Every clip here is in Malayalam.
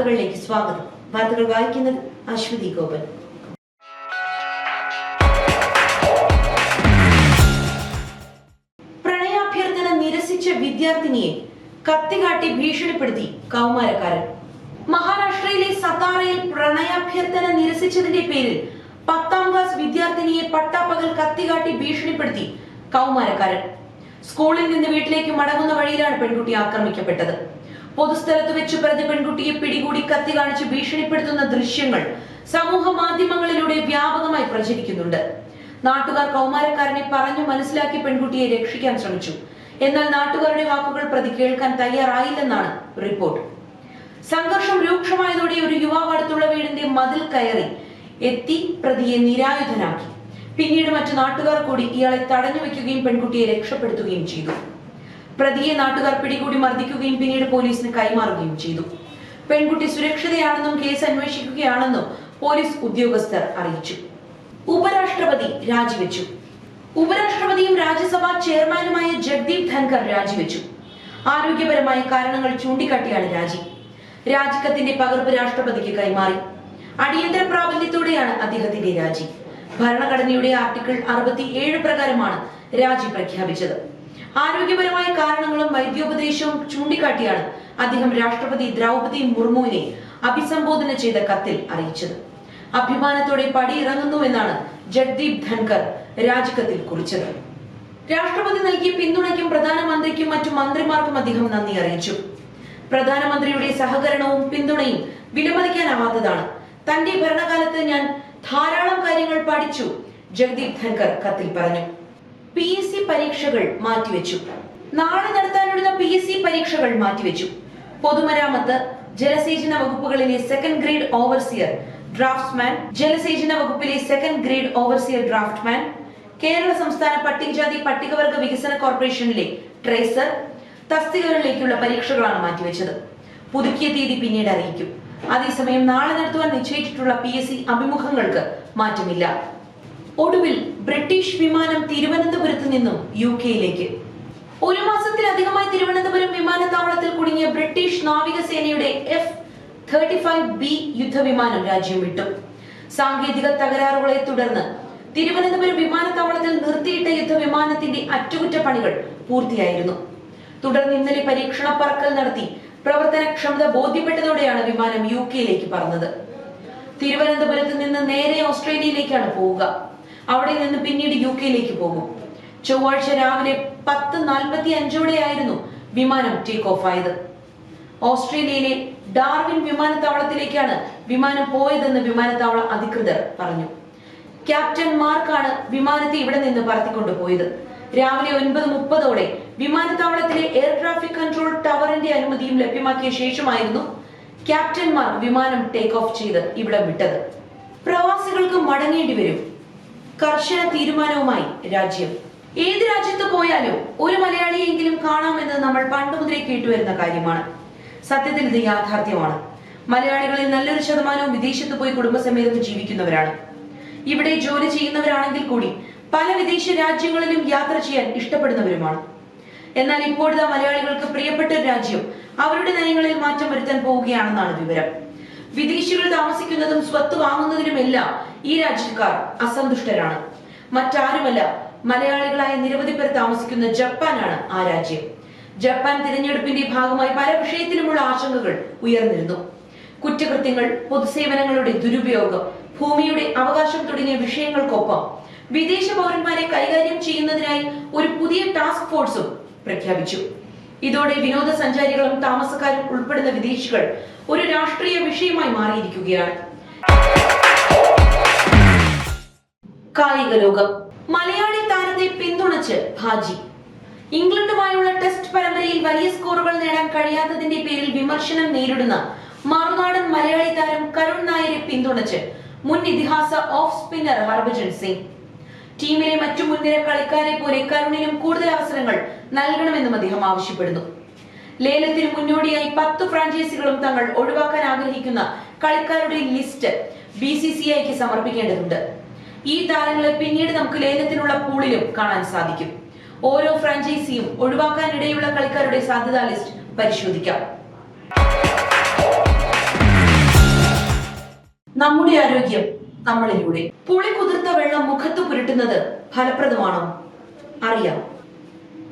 വാർത്തകളിലേക്ക് സ്വാഗതം. വാർത്തകൾ വായിക്കുന്നത് അശ്വതി ഗോപൻ. പ്രണയാഭ്യർത്ഥന നിരസിച്ച വിദ്യാർത്ഥിനിയെ കത്തികാട്ടി ഭീഷണിപ്പെടുത്തി കൗമാരക്കാരൻ. മഹാരാഷ്ട്രയിലെ സതാറയിൽ പ്രണയാഭ്യർത്ഥന നിരസിച്ചതിന്റെ പേരിൽ 10ാം ക്ലാസ് വിദ്യാർത്ഥിനിയെ പട്ടാപ്പകൽ കത്തികാട്ടി ഭീഷണിപ്പെടുത്തി കൗമാരക്കാരൻ. സ്കൂളിൽ നിന്ന് വീട്ടിലേക്ക് മടങ്ങുന്ന വഴിയിലാണ് പെൺകുട്ടി ആക്രമിക്കപ്പെട്ടത്. പൊതുസ്ഥലത്ത് വെച്ച് പ്രതി പെൺകുട്ടിയെ പിടികൂടി കത്തി കാണിച്ച് ഭീഷണിപ്പെടുത്തുന്ന ദൃശ്യങ്ങൾ സമൂഹ മാധ്യമങ്ങളിലൂടെ വ്യാപകമായി പ്രചരിക്കുന്നുണ്ട്. നാട്ടുകാർ കൗമാരക്കാരനെ പറഞ്ഞു മനസ്സിലാക്കി പെൺകുട്ടിയെ രക്ഷിക്കാൻ ശ്രമിച്ചു. എന്നാൽ നാട്ടുകാരുടെ വാക്കുകൾ പ്രതി കേൾക്കാൻ തയ്യാറായില്ലെന്നാണ് റിപ്പോർട്ട്. സംഘർഷം രൂക്ഷമായതോടെ ഒരു യുവാവ് അടുത്തുള്ള വീടിന്റെ മതിൽ കയറി എത്തി പ്രതിയെ നിരായുധനാക്കി. പിന്നീട് മറ്റു നാട്ടുകാർ കൂടി ഇയാളെ തടഞ്ഞു വെക്കുകയും പെൺകുട്ടിയെ രക്ഷപ്പെടുത്തുകയും ചെയ്തു. പ്രതിയെ നാട്ടുകാർ പിടികൂടി മർദ്ദിക്കുകയും പിന്നീട് പോലീസിന് കൈമാറുകയും ചെയ്തു. പെൺകുട്ടി സുരക്ഷിതയാണെന്നും കേസ് അന്വേഷിക്കുകയാണെന്നും പോലീസ് ഉദ്യോഗസ്ഥർ അറിയിച്ചു. ഉപരാഷ്ട്രപതി രാജിവെച്ചു. ഉപരാഷ്ട്രപതിയും രാജ്യസഭാ ചെയർമാനുമായ ജഗ്ദീപ് ധൻകർ രാജിവെച്ചു. ആരോഗ്യപരമായ കാരണങ്ങൾ ചൂണ്ടിക്കാട്ടിയാണ് രാജി. രാജിക്കത്തിന്റെ പകർപ്പ് രാഷ്ട്രപതിക്ക് കൈമാറി. അടിയന്തര പ്രാബല്യത്തോടെയാണ് അദ്ദേഹത്തിന്റെ രാജി. ഭരണഘടനയുടെ ആർട്ടിക്കിൾ 67 പ്രകാരമാണ് രാജി പ്രഖ്യാപിച്ചത്. ആരോഗ്യപരമായ കാരണങ്ങളും വൈദ്യോപദേശവും ചൂണ്ടിക്കാട്ടിയാണ് അദ്ദേഹം രാഷ്ട്രപതി ദ്രൗപദി മുർമുവിനെ അഭിസംബോധന ചെയ്ത കത്തിൽ അറിയിച്ചത്. അഭിമാനത്തോടെ പടിയിറങ്ങുന്നുവെന്നാണ് ജഗ്ദീപ് ധൻകർ രാജിക്കത്തിൽ കുറിച്ചത്. രാഷ്ട്രപതി നൽകിയ പിന്തുണയ്ക്കും പ്രധാനമന്ത്രിക്കും മറ്റു മന്ത്രിമാർക്കും അദ്ദേഹം നന്ദി അറിയിച്ചു. പ്രധാനമന്ത്രിയുടെ സഹകരണവും പിന്തുണയും വിലമതിക്കാനാവാത്തതാണ്. തന്റെ ഭരണകാലത്ത് ഞാൻ ധാരാളം കാര്യങ്ങൾ പഠിച്ചു, ജഗ്ദീപ് ധൻകർ കത്തിൽ പറഞ്ഞു. PSC പരീക്ഷകൾ മാറ്റിവെച്ചു. നാളെ നടത്താനിരുന്ന PSC പരീക്ഷകൾ മാറ്റിവെച്ചു. പൊതുമരാമത്ത്, ജലസേചന വകുപ്പുകളിലെ സെക്കൻഡ് ഗ്രേഡ് ഓവർസിയർ ഡ്രാഫ്റ്റ്സ്മാൻ, ജലസേചന വകുപ്പിലെ second grade overseer draughtsman, Kerala സംസ്ഥാന പട്ടികജാതി പട്ടികവർഗ വികസന കോർപ്പറേഷനിലെ ട്രേസർ തസ്തികകളിലേക്കുള്ള പരീക്ഷകളാണ് മാറ്റിവെച്ചത്. പുതുക്കിയ തീയതി പിന്നീട് അറിയിക്കും. അതേസമയം നാളെ നടത്തുവാൻ നിശ്ചയിച്ചിട്ടുള്ള PSC അഭിമുഖങ്ങൾക്ക് മാറ്റമില്ല. ഒടുവിൽ ബ്രിട്ടീഷ് വിമാനം തിരുവനന്തപുരത്ത് നിന്നും UK-യിലേക്ക്. ഒരു മാസത്തിലധികമായി തിരുവനന്തപുരം വിമാനത്താവളത്തിൽ കുടുങ്ങിയ ബ്രിട്ടീഷ് നാവികസേനയുടെ F-35B യുദ്ധവിമാനം രാജ്യം വിട്ടു. സാങ്കേതിക തകരാറുകളെ തുടർന്ന് തിരുവനന്തപുരം വിമാനത്താവളത്തിൽ നിർത്തിയിട്ട യുദ്ധവിമാനത്തിന്റെ അറ്റകുറ്റപ്പണികൾ പൂർത്തിയായിരുന്നു. തുടർന്ന് ഇന്നലെ പരീക്ഷണ പറക്കൽ നടത്തി പ്രവർത്തനക്ഷമത ബോധ്യപ്പെട്ടതോടെയാണ് വിമാനം UK-യിലേക്ക് പറന്നത്. തിരുവനന്തപുരത്ത് നിന്ന് നേരെ ഓസ്ട്രേലിയയിലേക്കാണ് പോവുക. അവിടെ നിന്ന് പിന്നീട് UK-യിലേക്ക് പോകും. ചൊവ്വാഴ്ച രാവിലെ 10:45 വിമാനം ടേക്ക് ഓഫ് ആയത്. ഓസ്ട്രേലിയയിലെ ഡാർവിൻ വിമാനത്താവളത്തിലേക്കാണ് വിമാനം പോയതെന്ന് വിമാനത്താവള അധികൃതർ പറഞ്ഞു. ക്യാപ്റ്റൻ മാർക്കാണ് വിമാനത്തെ ഇവിടെ നിന്ന് പറത്തിക്കൊണ്ടുപോയത്. രാവിലെ 9:30 വിമാനത്താവളത്തിലെ എയർ ട്രാഫിക് കൺട്രോൾ ടവറിന്റെ അനുമതിയും ലഭ്യമാക്കിയ ശേഷമായിരുന്നു ക്യാപ്റ്റൻ മാർക്ക് വിമാനം ടേക്ക് ഓഫ് ചെയ്ത് ഇവിടെ വിട്ടത്. പ്രവാസികൾക്ക് മടങ്ങേണ്ടി വരും. കർശന തീരുമാനവുമായി രാജ്യം. ഏത് രാജ്യത്ത് പോയാലും ഒരു മലയാളിയെങ്കിലും കാണാമെന്ന് നമ്മൾ പണ്ട് മുതലേ കേട്ടുവരുന്ന കാര്യമാണ്. സത്യത്തിൽ ഇത് യാഥാർത്ഥ്യമാണ്. മലയാളികളിൽ നല്ലൊരു ശതമാനവും വിദേശത്ത് പോയി കുടുംബസമേതം ജീവിക്കുന്നവരാണ്. ഇവിടെ ജോലി ചെയ്യുന്നവരാണെങ്കിൽ കൂടി പല വിദേശ രാജ്യങ്ങളിലും യാത്ര ചെയ്യാൻ ഇഷ്ടപ്പെടുന്നവരുമാണ്. എന്നാൽ ഇപ്പോഴത്തെ മലയാളികൾക്ക് പ്രിയപ്പെട്ട രാജ്യം അവരുടെ നയങ്ങളിൽ മാറ്റം വരുത്താൻ പോവുകയാണെന്നാണ് വിവരം. വിദേശികൾ താമസിക്കുന്നതും സ്വത്ത് വാങ്ങുന്നതിനുമെല്ലാം ഈ രാജ്യക്കാർ അസന്തുഷ്ടരാണ്. മറ്റാരുമല്ല, മലയാളികളായ നിരവധി പേർ താമസിക്കുന്ന ജപ്പാനാണ് ആ രാജ്യം. ജപ്പാൻ തിരഞ്ഞെടുപ്പിന്റെ ഭാഗമായി പല വിഷയത്തിലുമുള്ള ആശങ്കകൾ ഉയർന്നിരുന്നു. കുറ്റകൃത്യങ്ങൾ, പൊതുസേവനങ്ങളുടെ ദുരുപയോഗം, ഭൂമിയുടെ അവകാശം തുടങ്ങിയ വിഷയങ്ങൾക്കൊപ്പം വിദേശ പൗരന്മാരെ കൈകാര്യം ചെയ്യുന്നതിനായി ഒരു പുതിയ ടാസ്ക് ഫോഴ്സും പ്രഖ്യാപിച്ചു. ഇതോടെ വിനോദസഞ്ചാരികളും താമസക്കാരും ഉൾപ്പെടുന്ന വിദേശികൾ ഒരു രാഷ്ട്രീയ വിഷയമായി മാറിയിരിക്കുകയാണ്. കായിക ലോകം. മലയാളി താരത്തെ പിന്തുണച്ച് ഭാജി. ഇംഗ്ലണ്ടുമായുള്ള ടെസ്റ്റ് പരമ്പരയിൽ വലിയ സ്കോറുകൾ നേടാൻ കഴിയാത്തതിന്റെ പേരിൽ വിമർശനം നേരിടുന്ന മറുനാടൻ മലയാളി താരം കരുൺ നായരെ പിന്തുണച്ച് മുൻ ഇതിഹാസ ഓഫ് സ്പിന്നർ ഹർഭജൻ സിംഗ്. ടീമിലെ മറ്റു മുൻനിര കളിക്കാരെ പോലെ കരുണിനും കൂടുതൽ അവസരങ്ങൾ നൽകണമെന്നും അദ്ദേഹം ആവശ്യപ്പെടുന്നു. ലേലത്തിന് മുന്നോടിയായി 10 ഫ്രാഞ്ചൈസികളും തങ്ങൾ ഒഴിവാക്കാൻ ആഗ്രഹിക്കുന്ന കളിക്കാരുടെ ലിസ്റ്റ് BCCIക്ക് സമർപ്പിക്കേണ്ടതുണ്ട്. ഈ താരങ്ങളെ പിന്നീട് നമുക്ക് ലേലത്തിനുള്ള പൂളിലും കാണാൻ സാധിക്കും. ഓരോ ഫ്രാഞ്ചൈസിയും ഒഴിവാക്കാനിടയുള്ള കളിക്കാരുടെ സാധ്യതാ ലിസ്റ്റ് പരിശോധിക്കാം. നമ്മുടെ ആരോഗ്യം നമ്മളിലൂടെ. പുളി കുതിർത്ത വെള്ളം മുഖത്ത് പുരട്ടുന്നത് ഫലപ്രദമാണോ? അറിയാം.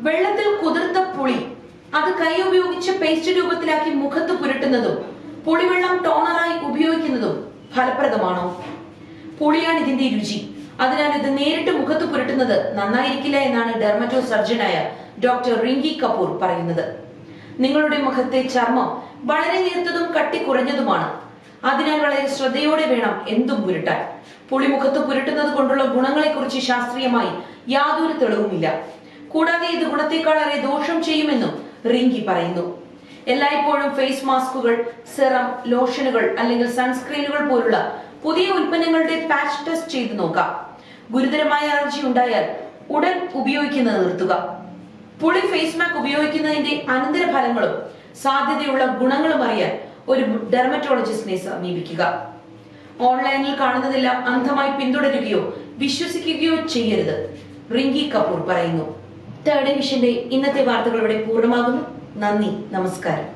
വെള്ളത്തിൽ കുതിർത്ത പുളി അത് കൈ ഉപയോഗിച്ച് പേസ്റ്റ് രൂപത്തിലാക്കി മുഖത്ത് പുരട്ടുന്നതും പുളിവെള്ളം ടോണറായി ഉപയോഗിക്കുന്നതും ഫലപ്രദമാണോ? പുളിയാണ് ഇതിന്റെ രുചി, അതിനാൽ ഇത് നേരിട്ട് മുഖത്ത് പുരട്ടുന്നത് നന്നായിരിക്കില്ല എന്നാണ് ഡെർമറ്റോ സർജനായ ഡോക്ടർ റിങ്കി കപൂർ പറയുന്നത്. നിങ്ങളുടെ മുഖത്തെ ചർമ്മം വളരെ നേർത്തതും കട്ടി കുറഞ്ഞതുമാണ്, അതിനാൽ വളരെ ശ്രദ്ധയോടെ വേണം എന്തും പുരട്ടാൻ. പുളിമുഖത്ത് പുരട്ടുന്നത് കൊണ്ടുള്ള ഗുണങ്ങളെ കുറിച്ച് ശാസ്ത്രീയമായി യാതൊരു തെളിവുമില്ല. കൂടാതെ ഇത് ഗുണത്തെക്കാളേറെ ദോഷം ചെയ്യുമെന്നും റിങ്കി പറയുന്നു. എല്ലായ്പ്പോഴും ഫേസ് മാസ്കുകൾ, സെറം, ലോഷനുകൾ അല്ലെങ്കിൽ സൺസ്ക്രീനുകൾ പോലുള്ള പുതിയ ഉൽപ്പന്നങ്ങളുടെ പാച്ച് ടെസ്റ്റ് ചെയ്ത് നോക്കാം. ഗുരുതരമായ അലർജി ഉണ്ടായാൽ ഉടൻ ഉപയോഗിക്കുന്നത് നിർത്തുക. പുളി ഫേസ് മാസ്ക് ഉപയോഗിക്കുന്നതിന്റെ അനന്തരഫലങ്ങളും സാധ്യതയുള്ള ഗുണങ്ങളും അറിയാൻ ഒരു ഡെർമറ്റോളജിസ്റ്റിനെ സമീപിക്കുക. ഓൺലൈനിൽ കാണുന്നതെല്ലാം അന്ധമായി പിന്തുടരുകയോ വിശ്വസിക്കുകയോ ചെയ്യരുത്, റിങ്കി കപൂർ പറയുന്നു. തേർഡ് വിഷന്റെ ഇന്നത്തെ വാർത്തകൾ ഇവിടെ പൂർണ്ണമാകുന്നു. നന്ദി, നമസ്കാരം.